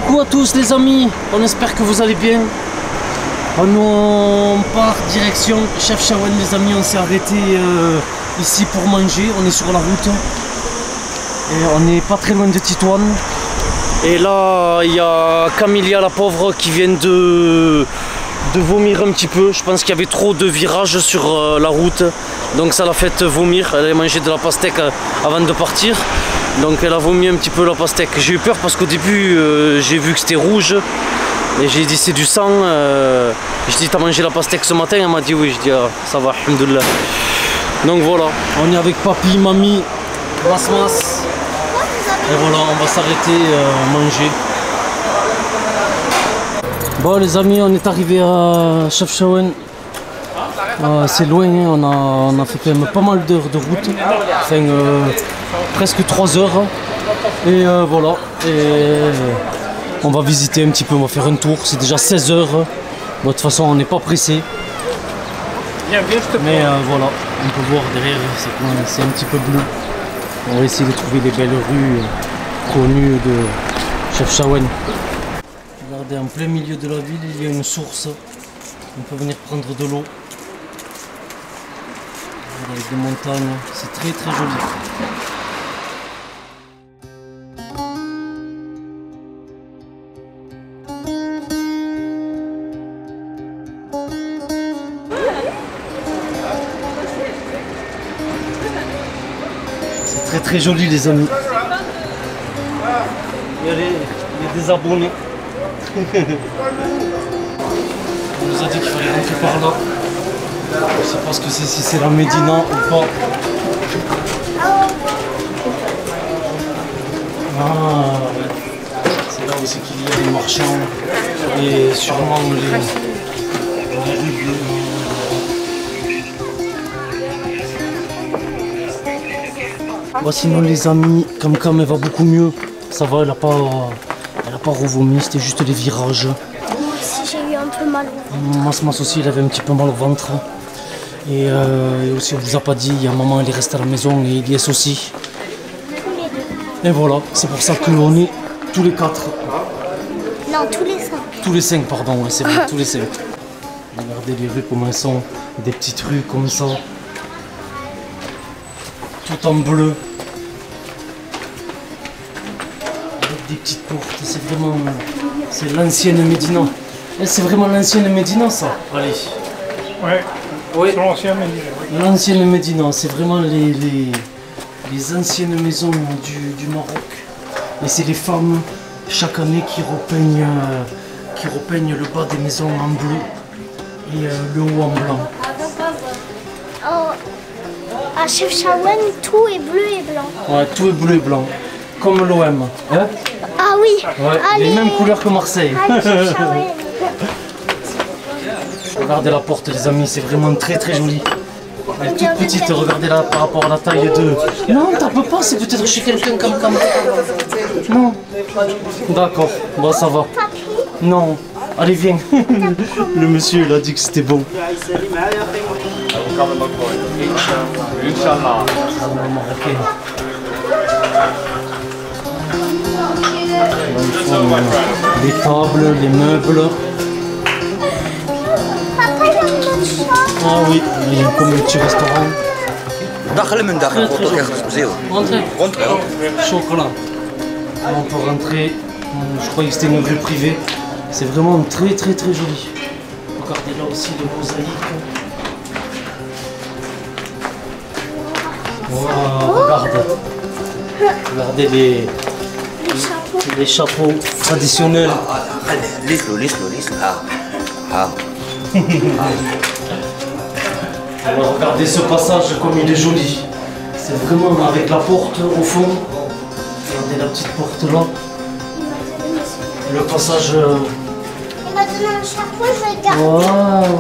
Coucou à tous les amis, on espère que vous allez bien. On part direction Chefchaouen les amis, on s'est arrêté ici pour manger, on est sur la route. Et on n'est pas très loin de Titoine. Et là il y a Camilia la pauvre qui vient de vomir un petit peu. Je pense qu'il y avait trop de virages sur la route. Donc ça l'a fait vomir, elle a mangé de la pastèque avant de partir. Donc elle a vomi un petit peu la pastèque. J'ai eu peur parce qu'au début j'ai vu que c'était rouge. Et j'ai dit c'est du sang. J'ai dit t'as mangé la pastèque ce matin? Elle m'a dit oui. Je dis ah, ça va, alhamdoulilah. Donc voilà, on est avec papy, mamie, mas. Et voilà, on va s'arrêter manger. Bon les amis, on est arrivé à Chefchaouen. C'est loin, hein. on a fait quand même pas mal d'heures de route. Enfin, presque 3 heures. Et voilà. Et on va visiter un petit peu, on va faire un tour. C'est déjà 16 heures. Bon, de toute façon, on n'est pas pressé. Mais voilà, on peut voir derrière, c'est un petit peu bleu. On va essayer de trouver les belles rues connues de Chefchaouen. Regardez, en plein milieu de la ville, il y a une source. On peut venir prendre de l'eau. Avec des montagnes, c'est très très joli. C'est très très joli les amis. Il y a des abonnés. On nous a dit qu'il fallait rentrer par là. Je sais pas ce que c'est, si c'est la Médina ou pas. Ah, ouais. C'est là aussi qu'il y a des marchands et sûrement les rues bleues. Bon, sinon les amis, Cam elle va beaucoup mieux. Ça va, elle a pas revomi, c'était juste les virages. Moi aussi j'ai eu un peu mal au ventre. Mas aussi, il avait un petit peu mal au ventre. Et aussi, on vous a pas dit, il y a maman, elle est restée à la maison et Elias aussi. Tous les deux. Et voilà, c'est pour ça que on est tous les 4. Non, tous les 5. Tous les 5, pardon, ouais, c'est vrai, tous les 5. Regardez les rues comme elles sont, des petites rues comme ça. Tout en bleu. Avec des petites portes, c'est vraiment... C'est l'ancienne Médina. C'est vraiment l'ancienne Médina ça. Allez. Ouais. Oui. C'est l'ancienne Médina. Oui. L'ancienne Médina, c'est vraiment les anciennes maisons du Maroc. Et c'est les femmes chaque année qui repeignent le bas des maisons en bleu et le haut en blanc. À Chefchaouen, tout est bleu et blanc. Ouais, tout est bleu et blanc, comme l'OM. Hein? Ah oui. Ouais, les mêmes couleurs que Marseille. Allez, Chefchaouen. Regardez la porte les amis, c'est vraiment très très joli. Elle est toute petite, regardez-la par rapport à la taille de... Non, t'en peux pas, c'est peut-être chez quelqu'un comme... Non. D'accord, bon ça va. Non, allez viens. Le monsieur il a dit que c'était bon. Les tables, les meubles. Ah oui, il y a comme un petit restaurant. Rentrez. Chocolat. On peut rentrer. Je croyais que c'était une rue privée. C'est vraiment très très très joli. Regardez là aussi les mosaïques. Wow, regardez les chapeaux traditionnels. Alors regardez ce passage comme il est joli. C'est vraiment avec la porte au fond. Regardez la petite porte là. Le passage. Il m'a donné un chapeau, je vais garder. Wow.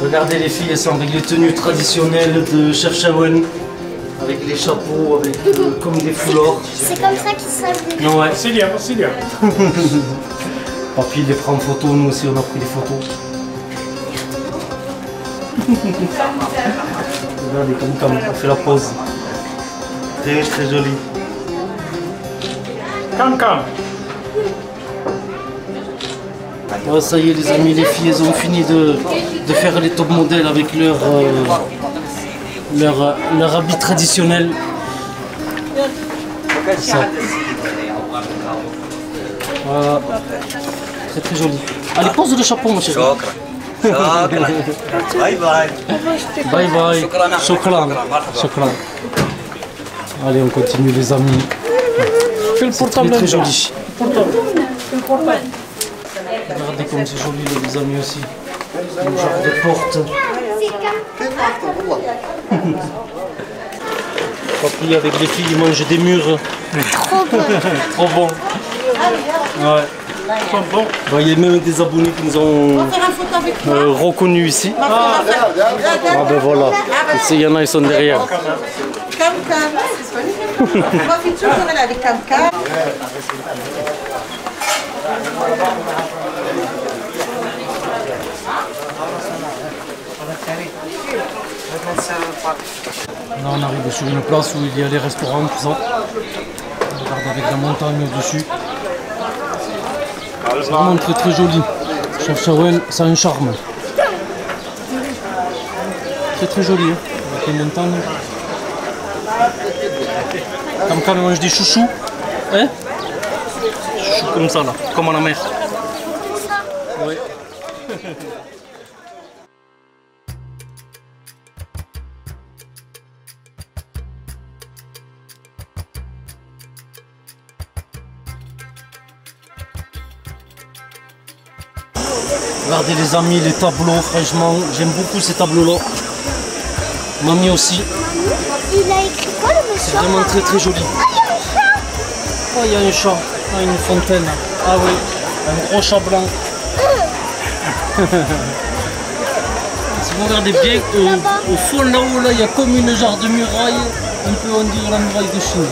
Regardez les filles, elles sont avec les tenues traditionnelles de Chefchaouen. Avec les chapeaux, avec comme des foulards. C'est comme ça qu'ils savent. Non, ouais. C'est bien, c'est bien. Papy il les prend en photo, nous aussi on a pris des photos. Regardez comme on fait la pause. Très très joli. Cam. Ouais, ça y est les amis, les filles elles ont fini de faire les top modèles avec leur habit traditionnel. Ça. Voilà. Très très joli. Allez, pose le chapeau mon chéri. باي باي Bye bye. Shukran. Shukran. Allez, on continue les amis. Fais le C'est très, très joli. Regardez comme c'est joli là, les amis aussi. Le genre de porte. Papy avec les filles ils mangent des murs. Trop bon. Trop bon. Ouais. Bah, il y a même des abonnés qui nous ont reconnus ici. Ah ben voilà. Il y en a, ils sont derrière. Là on arrive sur une place où il y a les restaurants, tout ça. On regarde avec la montagne au-dessus. C'est vraiment très très joli. Chefchaouen, ça a un charme. Très très joli, hein, avec les montagnes. Quand on mange des chouchous, hein? Chouchous comme ça là, comme à la mer. Ouais. Regardez les amis, les tableaux, franchement, j'aime beaucoup ces tableaux-là. Mamie aussi, Il a écrit quoi le c'est monsieur? vraiment très très joli. Oh, il y a un chat, ah, une fontaine. Ah oui, un gros chat blanc. Si vous regardez bien, au fond là-haut, là, il y a comme une genre de muraille, un peu on dirait la muraille de Chine.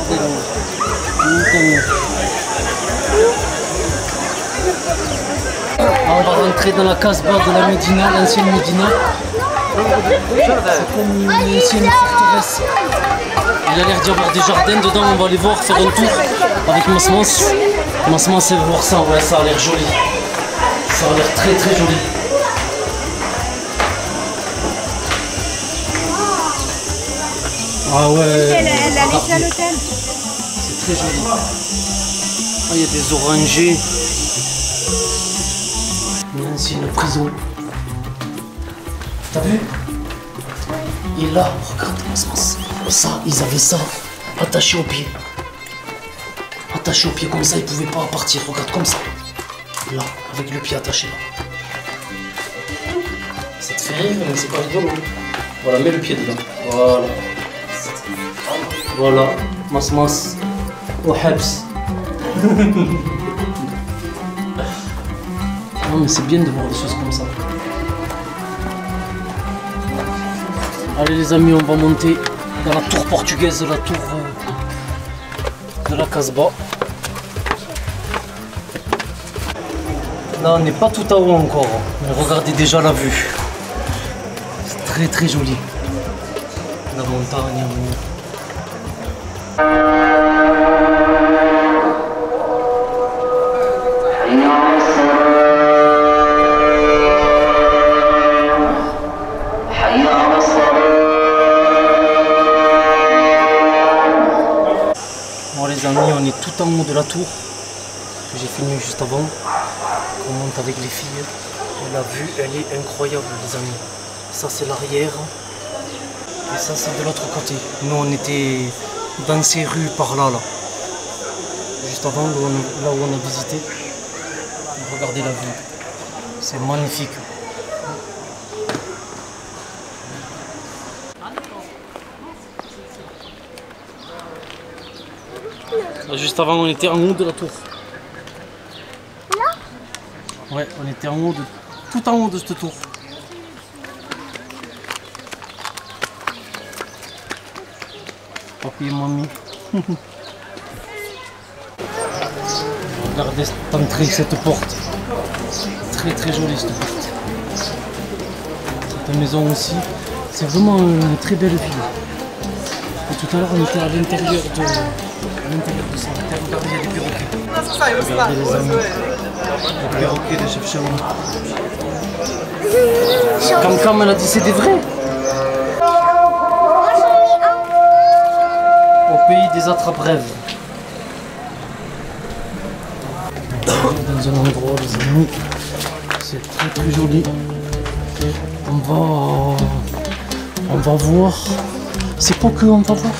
Regardez là-haut. On va rentrer dans la Casbah de la Médina, l'ancienne Médina. C'est comme une ancienne forteresse. Il a l'air d'y avoir des jardins dedans, on va aller voir, faire un tour avec Masmas. Masmas, elle va voir ça, ouais, ça a l'air joli. Ça a l'air très très joli. Ah ouais. Elle a laissé à l'hôtel. C'est très joli. Ah, il y a des orangers. Une ancienne prison. T'as vu? Et là, regarde ça, ils avaient ça attaché au pied. Attaché au pied comme ça, ils pouvaient pas partir. Regarde comme ça. Là, avec le pied attaché là. Ça te fait rire, mais c'est pas rigolo. Voilà, mets le pied dedans. Voilà. Voilà. Masmas. Au Habs. Non mais c'est bien de voir des choses comme ça. Allez les amis, on va monter dans la tour portugaise, la tour de la Casbah. Là on n'est pas tout à haut encore, mais regardez déjà la vue. C'est très très joli. La montagne. Bon les amis, on est tout en haut de la tour que j'ai filmé juste avant. On monte avec les filles. Et la vue elle est incroyable les amis. Ça c'est l'arrière. Et ça c'est de l'autre côté. Nous on était dans ces rues par là. Juste avant là où on a visité. Regardez la vue. C'est magnifique. Juste avant, on était en haut de la tour. Là? Ouais, on était en haut tout en haut de cette tour. Papy et mamie. Regardez cette entrée, cette porte. Très très jolie cette porte. Cette maison aussi. C'est vraiment une très belle ville. Et tout à l'heure, on était à l'intérieur de ça. Regardez, il y a des perroquets. Regardez les amis. Le perroquet de Chef Shawen. Cam elle a dit c'est des vrais. Au pays des attrape-rêves. Dans un endroit, les amis, c'est très joli. On va voir. C'est quoi qu'on va voir?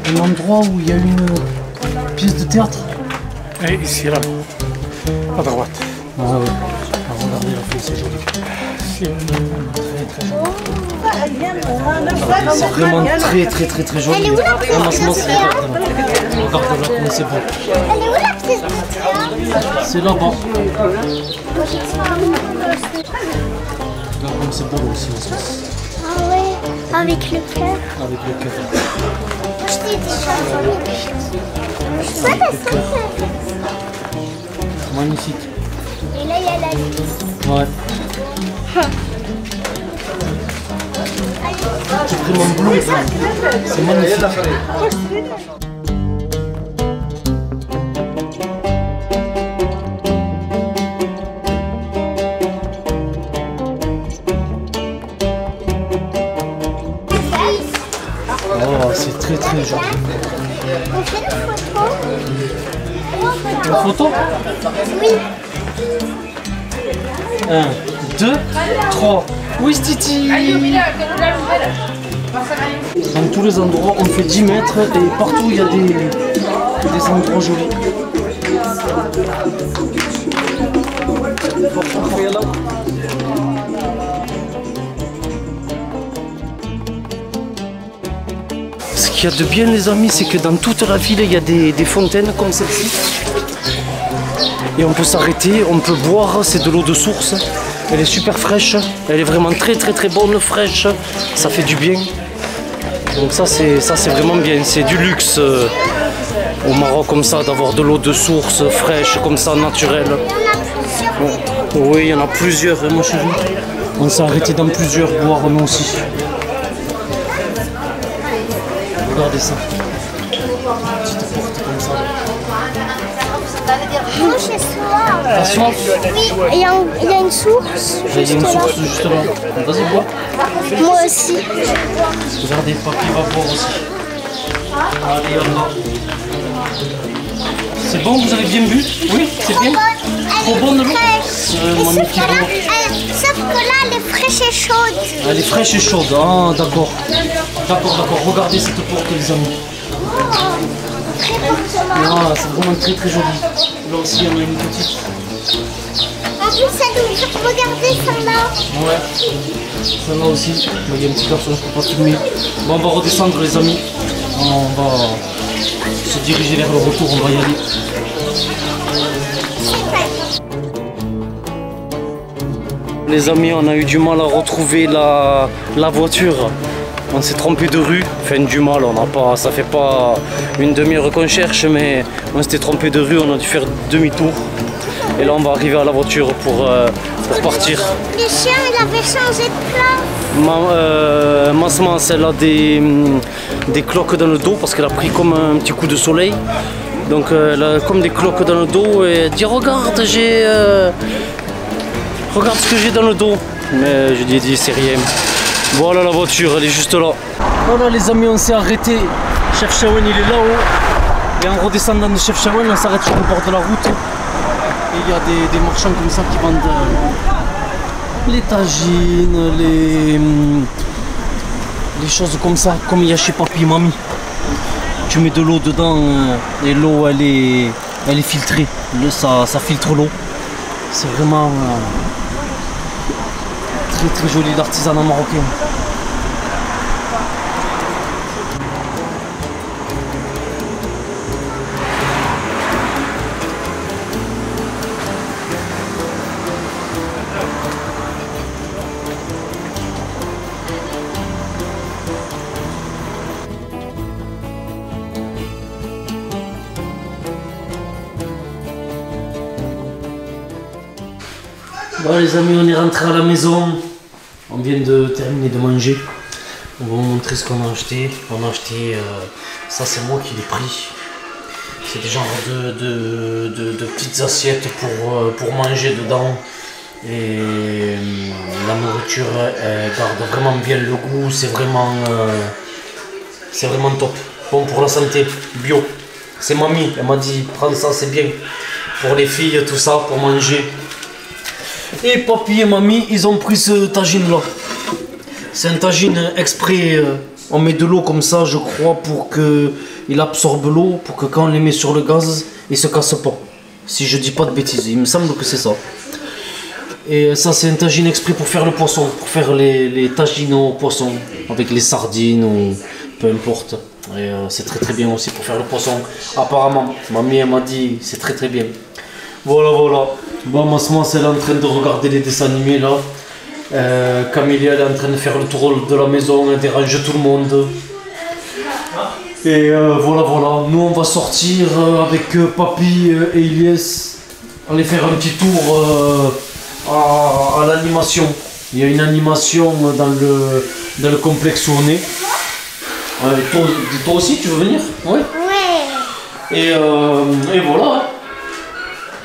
Un endroit où il y a une pièce de théâtre. Et ici, là, à droite. Ah ouais. Regardez la fille, c'est joli. C'est vraiment très joli. Elle est où la pièce de théâtre? Regarde là comment c'est beau. Elle est où la pièce de théâtre? C'est là-bas. Regarde comme c'est beau aussi en Suisse. Ah ouais, avec le cœur. Avec le cœur. Je t'ai déjà vu. Ouais, parce que Magnifique. et là, il y a la liste. Ouais. C'est vraiment bleu. C'est magnifique. Oh, c'est très joli. On fait une photo. Une photo? Oui. 1, 2, 3. Oui, Titi. Dans tous les endroits, on fait 10 mètres et partout il y a des endroits jolis. Ce qu'il y a de bien, les amis, c'est que dans toute la ville, il y a des fontaines comme celle-ci. Et on peut s'arrêter, on peut boire, c'est de l'eau de source. Elle est super fraîche, elle est vraiment très bonne, fraîche. Ça fait du bien. Donc ça c'est vraiment bien, c'est du luxe au Maroc comme ça, d'avoir de l'eau de source fraîche, comme ça, naturelle. Oui, il y en a plusieurs, mon chéri. On s'est arrêté dans plusieurs boire, nous aussi. Regardez ça. Petite porte comme ça. Non, chez soi. T'as soif? Oui, il y a une source. Il y a une Juste là. source juste là. Vas-y, bois. Moi aussi. Regardez, papy va boire aussi. Allez, on va. C'est bon, vous avez bien bu? Oui, c'est bien? Trop bonne l'eau? Magnifique l'eau. Sauf que là, elle est fraîche et chaude. Elle est fraîche et chaude. Ah, d'accord. D'accord. Regardez cette porte, les amis. Ah, c'est vraiment très joli. Là aussi, il y en a une petite. En plus, ça nous fait regarder celle-là. Ouais. Celle-là aussi. Il y a un petit garçon, je ne peux pas filmer. Bon, on va redescendre, les amis. On va se diriger vers le retour, on va y aller. Les amis, on a eu du mal à retrouver la voiture. On s'est trompé de rue, enfin du mal, ça fait pas une demi-heure qu'on cherche, mais on s'était trompé de rue, on a dû faire demi-tour. Et là on va arriver à la voiture pour partir. Le chien, il avait changé de place. Maman, elle a des cloques dans le dos parce qu'elle a pris comme un petit coup de soleil. Donc elle a comme des cloques dans le dos et elle dit regarde, regarde ce que j'ai dans le dos. Mais je lui ai dit c'est rien. Voilà la voiture, elle est juste là. Voilà les amis, on s'est arrêté. Chef Shawen il est là-haut. Et en redescendant de Chef Shawen, on s'arrête sur le bord de la route. Et il y a des marchands comme ça qui vendent les tagines, les choses comme ça, comme il y a chez papy et mamie. Tu mets de l'eau dedans et l'eau elle est filtrée. Ça filtre l'eau. C'est vraiment très joli l'artisanat marocain. Bon les amis, on est rentré à la maison. On vient de terminer de manger. On va vous montrer ce qu'on a acheté. On a acheté, ça c'est moi qui l'ai pris. C'est des genres de petites assiettes pour manger dedans. Et la nourriture elle garde vraiment bien le goût, c'est vraiment top. Bon pour la santé, bio. C'est mamie, elle m'a dit prends ça, c'est bien. Pour les filles, tout ça, pour manger. Et papy et mamie, ils ont pris ce tagine là. C'est un tagine exprès, on met de l'eau comme ça, je crois, pour qu'il absorbe l'eau, pour que quand on les met sur le gaz, il se casse pas. Si je dis pas de bêtises, il me semble que c'est ça. Et ça c'est un tagine exprès pour faire le poisson, pour faire les tagines au poisson, avec les sardines ou peu importe. Et c'est très bien aussi pour faire le poisson. Apparemment, mamie elle m'a dit c'est très bien. Voilà. Bon, en ce moment elle est en train de regarder les dessins animés là. Camélia elle est en train de faire le tour de la maison, elle dérange tout le monde. Et voilà. Nous on va sortir avec papy et Ilyes, aller faire un petit tour à l'animation. Il y a une animation dans le complexe où on est. Toi aussi tu veux venir? Ouais. Ouais. Et voilà.